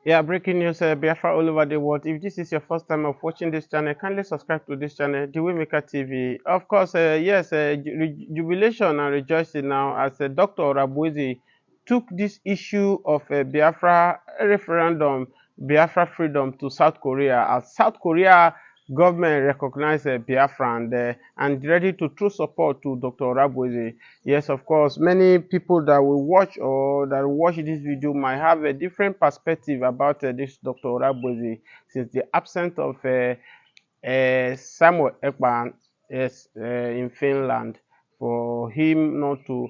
Yeah, breaking news, Biafra all over the world. If this is your first time of watching this channel, kindly subscribe to this channel, The Waymaker TV. Of course, yes, jubilation and rejoicing now as Dr. Orabuezi took this issue of Biafra referendum, Biafra freedom to South Korea, as South Korea government recognized Biafra and ready to true support to Dr. Orabuezi. Yes, of course, many people that will watch or that will watch this video might have a different perspective about this Dr. Orabuezi, since the absence of Samuel Ekpan is in Finland for him not to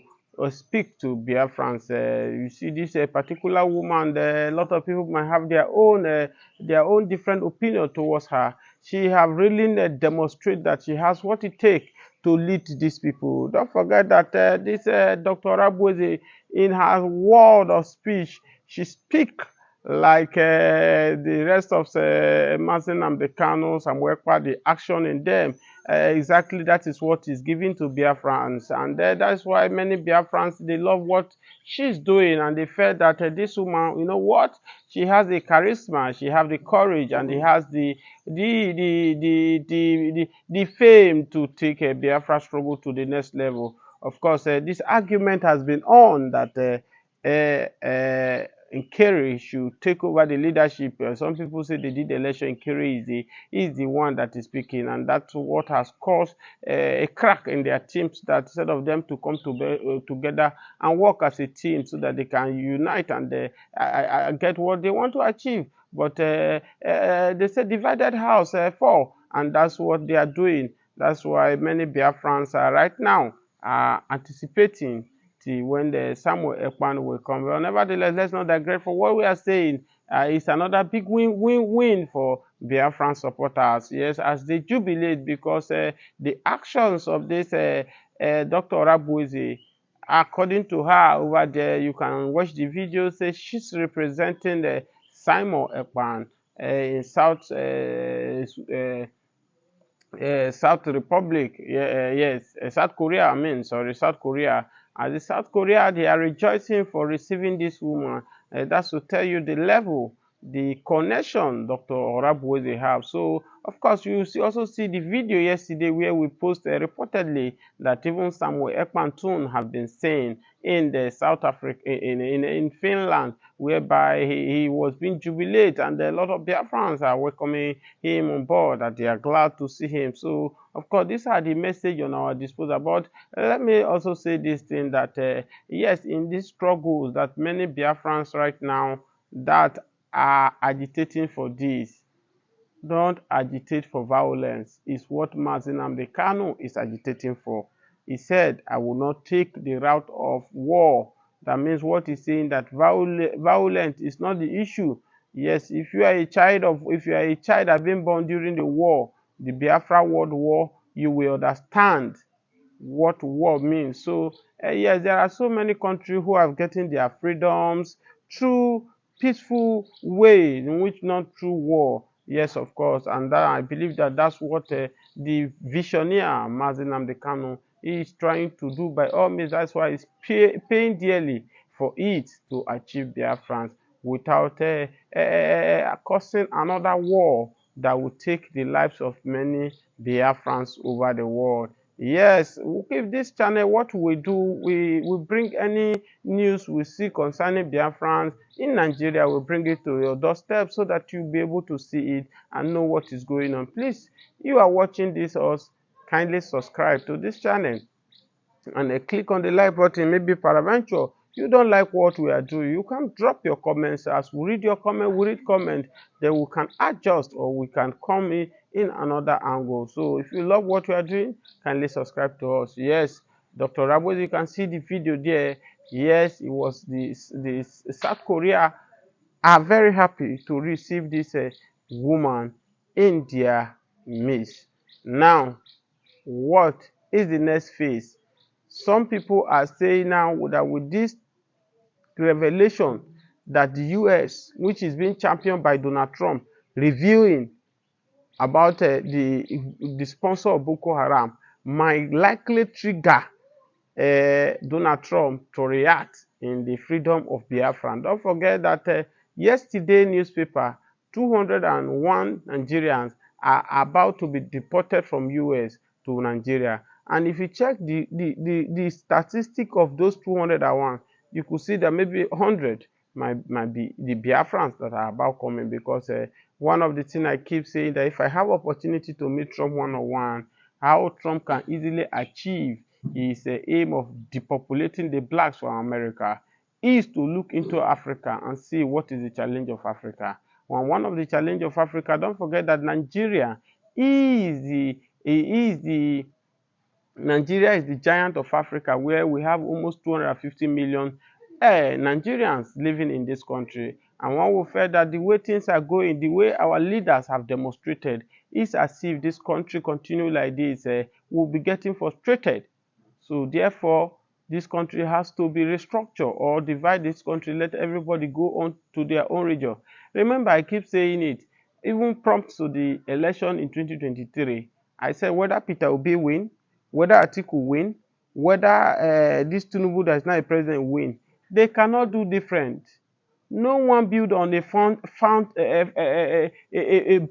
speak to Biafrans. You see, this particular woman, a lot of people might have their own different opinion towards her. She have really demonstrated that she has what it takes to lead these people. Don't forget that this Dr. Abueze, in her word of speech, she speak like the rest of Mazen and Bekano, Samuekwa, the action in them. Exactly that is what is given to Biafrans. And that's why many Biafrans, they love what she's doing. And they felt that this woman, you know what? She has the charisma, she has the courage, and she has the fame to take a Biafra struggle to the next level. Of course, this argument has been on that Kerry should take over the leadership. Some people say they did the election. Kerry is the one that is speaking, and that's what has caused a crack in their teams. That instead of them to come together and work as a team, so that they can unite and get what they want to achieve. But they say divided house fall, and that's what they are doing. That's why many Biafrans are right now anticipating till when the Samuel Ekpan will come. But nevertheless, let's not digress for what we are saying. It's another big win for Biafran supporters. Yes, as they jubilate because the actions of this Dr. Orabueze, according to her over there, you can watch the video. Say she's representing the Simon Ekpan in South Republic, yes, South Korea. I mean, sorry, South Korea. As the South Korea, they are rejoicing for receiving this woman. That's to tell you the level, the connection Dr. Orabueze have. So, of course, you also see the video yesterday where we posted reportedly that even Samuel Ekman have been saying in the South Africa, in Finland, whereby he was being jubilated, and a lot of Biafrans are welcoming him on board, that they are glad to see him. So, of course, these are the message on our disposal. But let me also say this thing that, yes, in these struggles that many Biafrans right now that are agitating for this, don't agitate for violence, is what Mazen Bekano is agitating for. He said, I will not take the route of war. That means what he's saying, that violence is not the issue. Yes, if you are a child that been born during the war, the Biafra World War, you will understand what war means. So yes, there are so many countries who have getting their freedoms through peaceful way, in which not through war. Yes, of course, and that, I believe that that's what the visionaire Mazen Kanu is trying to do by all means. That's why he's paying dearly for it to achieve their France without causing another war that will take the lives of many Biafrans over the world. Yes, we give this channel what we do. We bring any news we see concerning Biafrans in Nigeria. We bring it to your doorstep so that you'll be able to see it and know what is going on. Please, you are watching this, us, kindly subscribe to this channel and click on the like button. Maybe peradventure you don't like what we are doing, you can drop your comments. As we read your comment, we read comment, then we can adjust or we can come in another angle. So if you love what we are doing, kindly subscribe to us. Yes, Dr. Rabos, you can see the video there. Yes, it was the South Korea are very happy to receive this woman in their midst. Now, what is the next phase? Some people are saying now that with this revelation that the US, which is being championed by Donald Trump, revealing about the sponsor of Boko Haram, might likely trigger Donald Trump to react in the freedom of Biafra. And don't forget that Yesterday newspaper, 201 Nigerians are about to be deported from US to Nigeria. And if you check the statistic of those 201, you could see that maybe 100 might be the Biafrans that are about coming, because one of the things I keep saying, that if I have opportunity to meet Trump one-on-one, how Trump can easily achieve his aim of depopulating the blacks from America is to look into Africa and see what is the challenge of Africa. One of the challenge of Africa, don't forget that Nigeria is the giant of Africa, where we have almost 250 million Nigerians living in this country. And one will feel that the way things are going, the way our leaders have demonstrated, is as if this country continue like this, we'll be getting frustrated. So therefore, this country has to be restructured or divide this country, let everybody go on to their own region. Remember, I keep saying it, even prompt to the election in 2023, I said whether Peter Obi win, whether Atiku win, whether this Tinubu that is now a president win, they cannot do different. No one build on a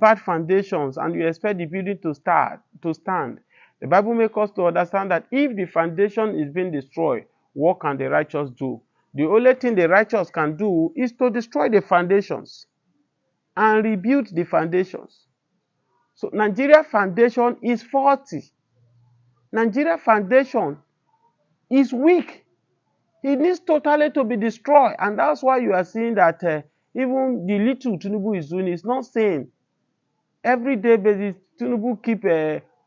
bad foundations, and you expect the building to stand. The Bible makes us to understand that if the foundation is being destroyed, what can the righteous do? The only thing the righteous can do is to destroy the foundations and rebuild the foundations. So Nigeria foundation is faulty. Nigeria foundation is weak. It needs totally to be destroyed, and that's why you are seeing that even the little Tinubu is doing is not saying everyday basis. Tinubu keep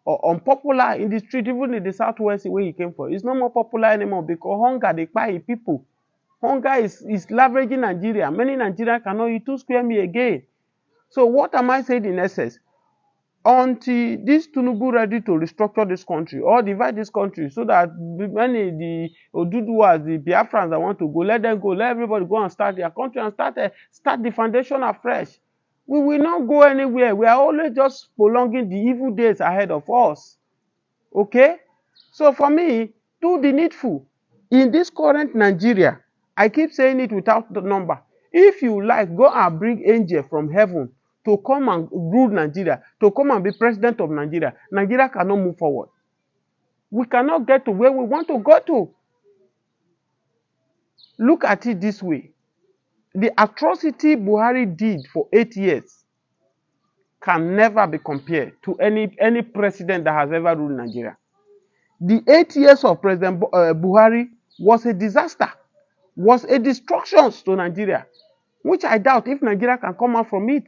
unpopular in the street, even in the southwest where he came from. It's not more popular anymore because hunger dey kpai people. Hunger is leveraging Nigeria. Many Nigerians cannot eat 2 square meal again. So what am I saying in essence? Until this Tinubu ready to restructure this country or divide this country, so that many the Oduduwas, the Biafrans that want to go, let them go, let everybody go and start their country and start the foundation afresh. We will not go anywhere. We are always just prolonging the evil days ahead of us. Okay? So for me, do the needful. In this current Nigeria, I keep saying it without the number. If you like, go and bring angel from heaven to come and rule Nigeria, to come and be president of Nigeria. Nigeria cannot move forward. We cannot get to where we want to go to. Look at it this way. The atrocity Buhari did for 8 years can never be compared to any president that has ever ruled Nigeria. The 8 years of President Buhari was a disaster, was a destruction to Nigeria, which I doubt if Nigeria can come out from it.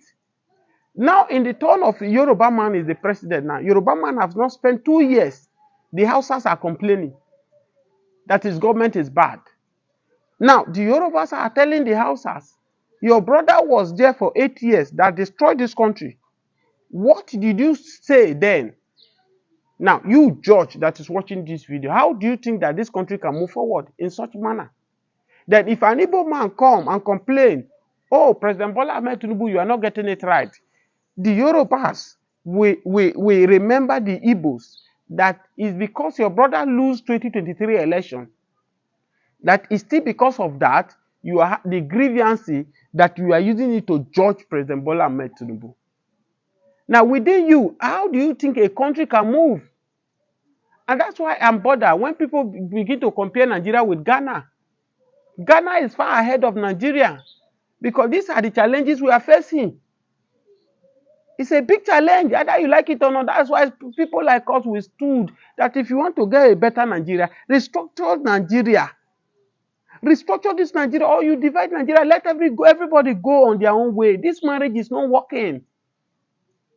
Now, in the turn of Yoruba man is the president now. Yoruba man has not spent 2 years. The Hausas are complaining that his government is bad. Now, the Yorubas are telling the Hausas, your brother was there for 8 years that destroyed this country. What did you say then? Now, you judge that is watching this video, how do you think that this country can move forward in such manner? That if an Igbo man come and complain, oh, President Bola Ahmed Tinubu, you are not getting it right, the Yorubas we remember the Igbos, that is because your brother lose 2023 election. That is still because of that, you are the grievance that you are using it to judge President Bola Ahmed Tinubu. Now, within you, how do you think a country can move? And that's why I'm bothered when people begin to compare Nigeria with Ghana. Ghana is far ahead of Nigeria because these are the challenges we are facing. It's a big challenge, either you like it or not. That's why people like us, we stood that if you want to get a better Nigeria, restructure Nigeria. Restructure this Nigeria, or you divide Nigeria, let everybody go on their own way. This marriage is not working.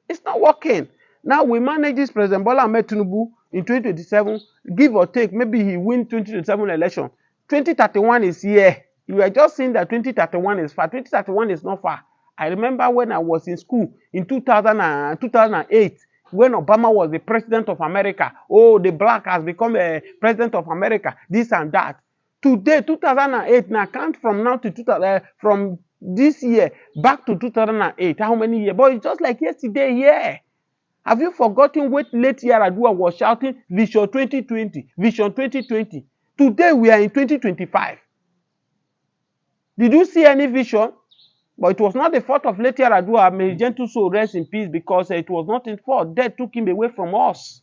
It's not working. Now we manage this President Bola Ahmed Tinubu in 2027, give or take, maybe he win 2027 election. 2031 is here. You are just saying that 2031 is far. 2031 is not far. I remember when I was in school in 2008, when Obama was the president of America. Oh, the black has become a president of America, this and that. Today, 2008, now count from now to from this year back to 2008. How many years? But it's just like yesterday here. Have you forgotten what late Yaradua was shouting, Vision 2020, Vision 2020? Today we are in 2025. Did you see any vision? But it was not the fault of late Yaradua. May his gentle soul rest in peace, because it was not his fault. Death took him away from us.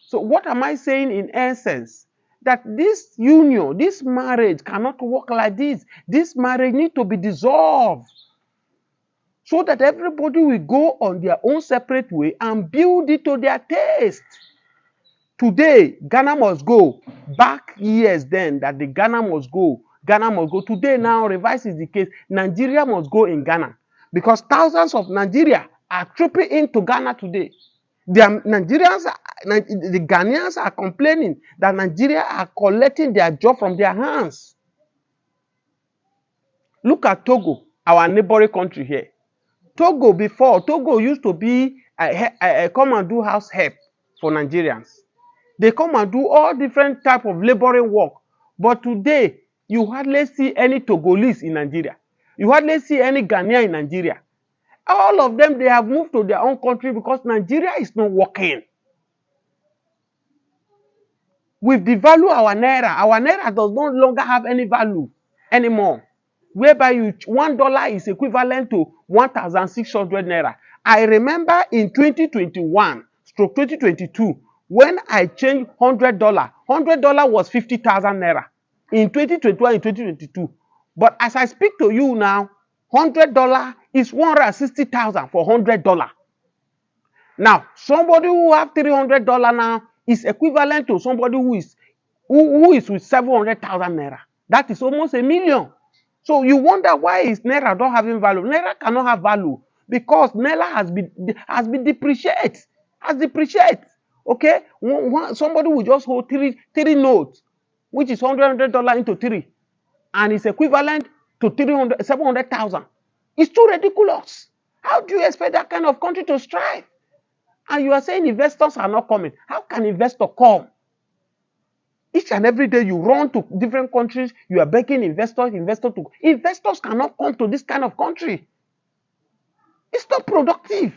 So what am I saying in essence? That this union, this marriage cannot work like this. This marriage needs to be dissolved, so that everybody will go on their own separate way and build it to their taste. Today, Ghana must go. Back years then, that the Ghana must go. Ghana must go. Today now, reverse is the case. Nigeria must go in Ghana. Because thousands of Nigeria are trooping into Ghana today. The Ghanaians are complaining that Nigeria are collecting their job from their hands. Look at Togo, our neighboring country here. Togo used to be a come and do house help for Nigerians. They come and do all different type of laboring work. But today, you hardly see any Togolese in Nigeria. You hardly see any Ghanaian in Nigeria. All of them, they have moved to their own country because Nigeria is not working. We've devalued our naira. Our naira does no longer have any value anymore. Whereby $1 is equivalent to 1,600 naira. I remember in 2021/2022, when I changed $100 was 50,000 naira in 2021 and 2022. But as I speak to you now, $100 is 160,000 for $100. Now, somebody who have $300 now is equivalent to somebody who is with 700,000 naira. That is almost $1 million. So you wonder why is naira not having value? Naira cannot have value because naira has been depreciated. Okay, somebody will just hold three notes, which is $100 into 3, and it's equivalent to 700,000. It's too ridiculous. How do you expect that kind of country to strive? And you are saying investors are not coming. How can investors come? Each and every day you run to different countries, you are begging investors to. Investors cannot come to this kind of country. It's not productive.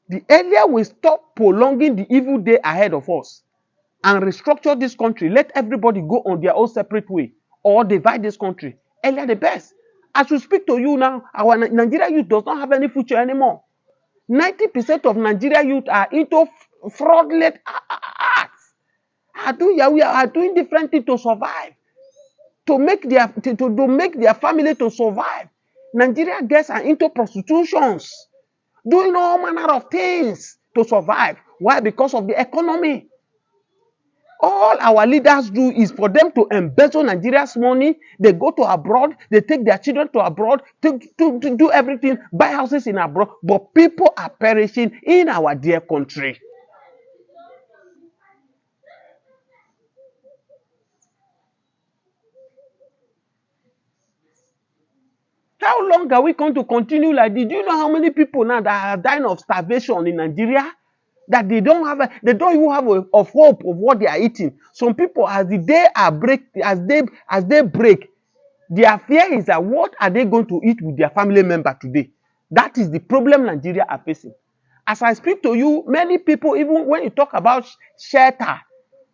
The earlier we stop prolonging the evil day ahead of us and restructure this country, let everybody go on their own separate way or divide this country, earlier the best. As we speak to you now, our Nigeria youth does not have any future anymore. 90% of Nigeria youth are into fraudulent acts. Are doing different things to survive, to make their family to survive. Nigeria girls are into prostitutions, doing all manner of things to survive. Why? Because of the economy. All our leaders do is for them to embezzle Nigeria's money. They go to abroad, they take their children to abroad to do everything, buy houses in abroad, but people are perishing in our dear country. How long are we going to continue like this? Do you know how many people now that are dying of starvation in Nigeria? That they don't even have of hope of what they are eating. Some people, as they break, their fear is that what are they going to eat with their family member today? That is the problem Nigeria are facing. As I speak to you, many people, even when you talk about shelter,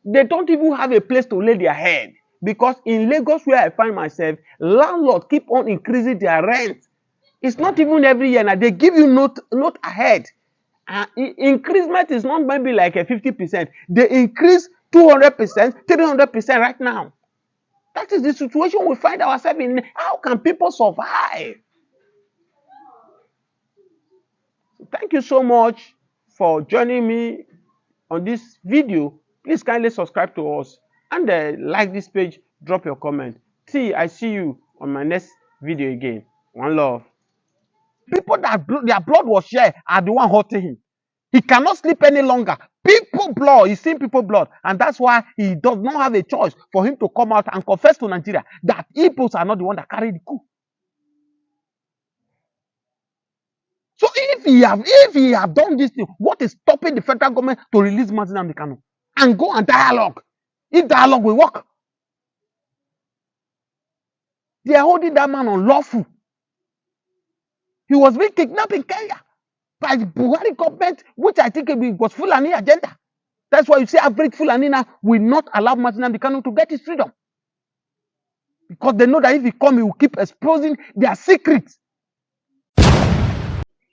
they don't even have a place to lay their head. Because in Lagos, where I find myself, landlords keep on increasing their rent. It's not even every year now. They give you note ahead. Increasement is not maybe like a 50%. They increase 200%, 300% right now. That is the situation we find ourselves in. How can people survive? Thank you so much for joining me on this video. Please kindly subscribe to us and like this page, drop your comment. I see you on my next video again. One love. People that their blood was shed are the one hurting him. He cannot sleep any longer. People blood, he's seeing people blood, and that's why he does not have a choice for him to come out and confess to Nigeria that Igbos are not the one that carried the coup. So if he have done this thing, what is stopping the federal government to release Mazi Nnamdi Kanu and go and dialogue? If dialogue will work, they are holding that man unlawful. He was being kidnapped in Kenya by the Buhari government, which I think was Fulani agenda. That's why you see average Fulani now will not allow Mazi Nnamdi Kanu to get his freedom. because they know that if he come, he will keep exposing their secrets.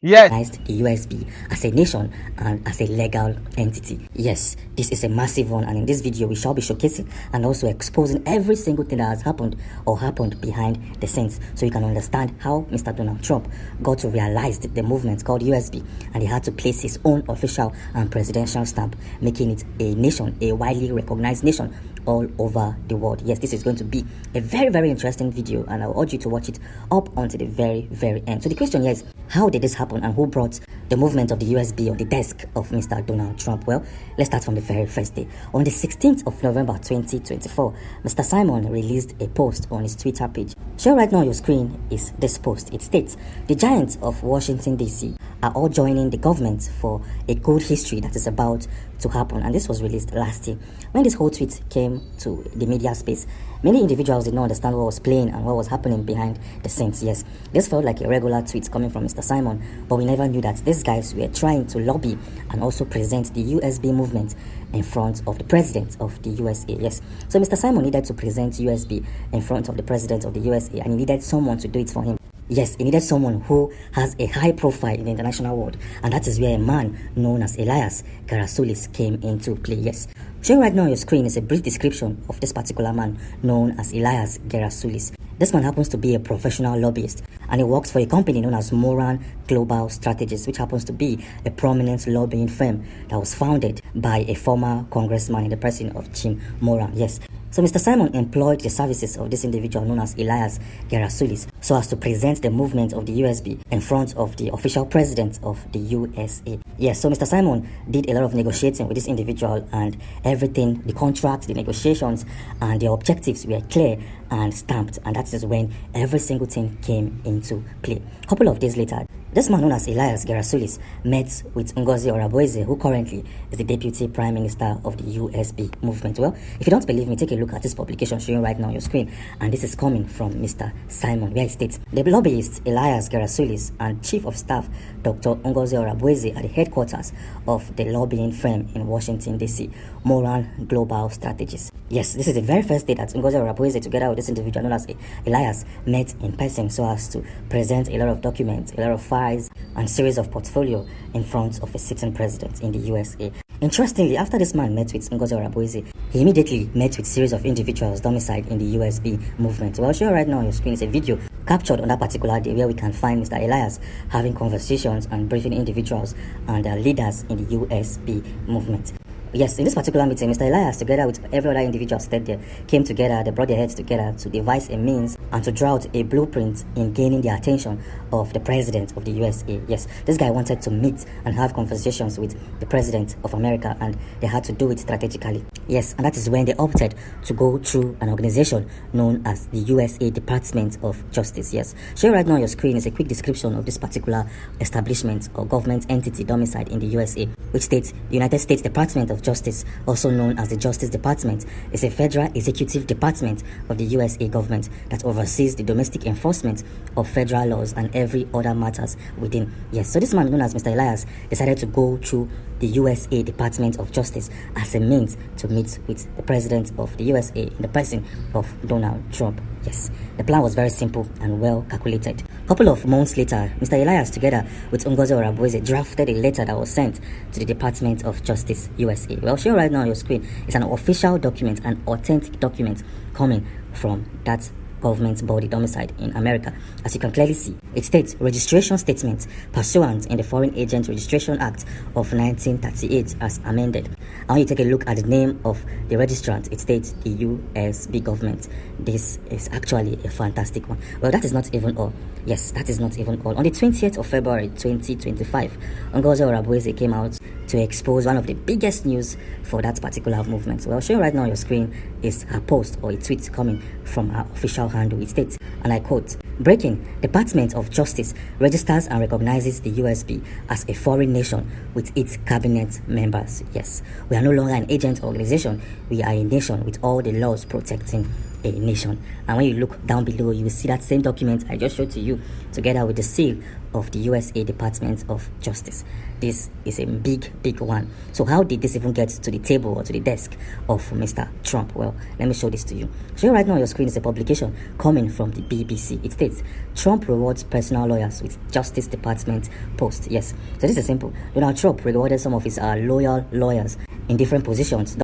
Yes. The USB as a nation and as a legal entity. Yes, this is a massive one, and in this video we shall be showcasing and also exposing every single thing that has happened or happened behind the scenes, so you can understand how Mr. Donald Trump got to realize the movement called USB, and he had to place his own official and presidential stamp, making it a nation, a widely recognized nation all over the world. Yes, this is going to be a very, very interesting video, and I urge you to watch it up until the very, very end. So the question here is, how did this happen, and who brought the movement of the USB on the desk of Mr. Donald Trump? Well, let's start from the very first day. On the 16th of November 2024, Mr. Simon released a post on his Twitter page. Shown right now on your screen is this post. It states, "The giants of Washington DC are all joining the government for a good history that is about to happen." And this was released last year. When this whole tweet came to the media space, many individuals did not understand what was playing and what was happening behind the scenes. Yes, this felt like a regular tweet coming from Mr. Simon, but we never knew that these guys were trying to lobby and also present the USB movement in front of the president of the USA. Yes, so Mr. Simon needed to present USB in front of the president of the USA, and he needed someone to do it for him. Yes, he needed someone who has a high profile in the international world, and that is where a man known as Elias Gerasulis came into play. Yes, showing right now on your screen is a brief description of this particular man known as Elias Gerasulis. This man happens to be a professional lobbyist, and he works for a company known as Moran Global Strategies, which happens to be a prominent lobbying firm that was founded by a former congressman in the person of Jim Moran. Yes, so Mr. Simon employed the services of this individual known as Elias Gerasulis so as to present the movement of the USB in front of the official president of the USA. Yes, so Mr. Simon did a lot of negotiating with this individual, and everything, the contracts, the negotiations, and the objectives were clear and stamped, and that is when every single thing came into play. A couple of days later, this man known as Elias Gerasulis met with NGOZI ORABUEZE, who currently is the Deputy Prime Minister of the USB movement. Well, if you don't believe me, take a look at this publication showing right now on your screen, and this is coming from Mr. Simon, where it states, "The lobbyist Elias Gerasulis and Chief of Staff Dr. NGOZI ORABUEZE at the headquarters of the lobbying firm in Washington, D.C., Moran Global Strategies." Yes, this is the very first day that NGOZI ORABUEZE, together with this individual known as Elias, met in person so as to present a lot of documents, a lot of files, and series of portfolio in front of a sitting president in the USA. Interestingly, after this man met with NGOZI ORABUEZE, he immediately met with a series of individuals domiciled in the USB movement. Well, show right now on your screen is a video captured on that particular day where we can find Mr. Elias having conversations and briefing individuals and leaders in the USB movement. Yes, in this particular meeting, Mr. Elias, together with every other individual seated there, came together, they brought their heads together to devise a means and to draw out a blueprint in gaining the attention of the president of the USA. Yes, this guy wanted to meet and have conversations with the president of America, and they had to do it strategically. Yes, and that is when they opted to go through an organization known as the USA Department of Justice. Yes, shown right now on your screen is a quick description of this particular establishment or government entity domiciled in the USA, which states the United States Department of Justice, also known as the Justice Department, is a federal executive department of the USA government that oversees the domestic enforcement of federal laws and every other matters within. Yes, so this man known as Mr. Elias decided to go through the USA Department of Justice as a means to meet with the president of the USA in the person of Donald Trump. Yes, the plan was very simple and well calculated. A couple of months later, Mr. Elias, together with NGOZI ORABUEZE, drafted a letter that was sent to the Department of Justice USA. Well, shown right now on your screen is an official document, an authentic document coming from that government body domiciled in America. As you can clearly see, it states registration statement pursuant in the Foreign Agent Registration Act of 1938 as amended. And when you take a look at the name of the registrant, it states the USB government. This is actually a fantastic one. Well, that is not even all. Yes, that is not even all. On the 20th of February 2025, NGOZI ORABUEZE came out to expose one of the biggest news for that particular movement. Well, showing right now on your screen is a post or a tweet coming from our official handle. It states, and I quote, "Breaking, Department of Justice registers and recognizes the USB as a foreign nation with its cabinet members." Yes, we are no longer an agent organization. We are a nation with all the laws protecting a nation. And when you look down below, you will see that same document I just showed to you together with the seal of the USA Department of Justice. This is a big one. So how did this even get to the table or to the desk of Mr. Trump? Well, well. Let me show this to you. So right now on your screen is a publication coming from the BBC. It states, Trump rewards personal lawyers with Justice Department post. Yes, so this is simple. Donald Trump rewarded some of his loyal lawyers in different positions.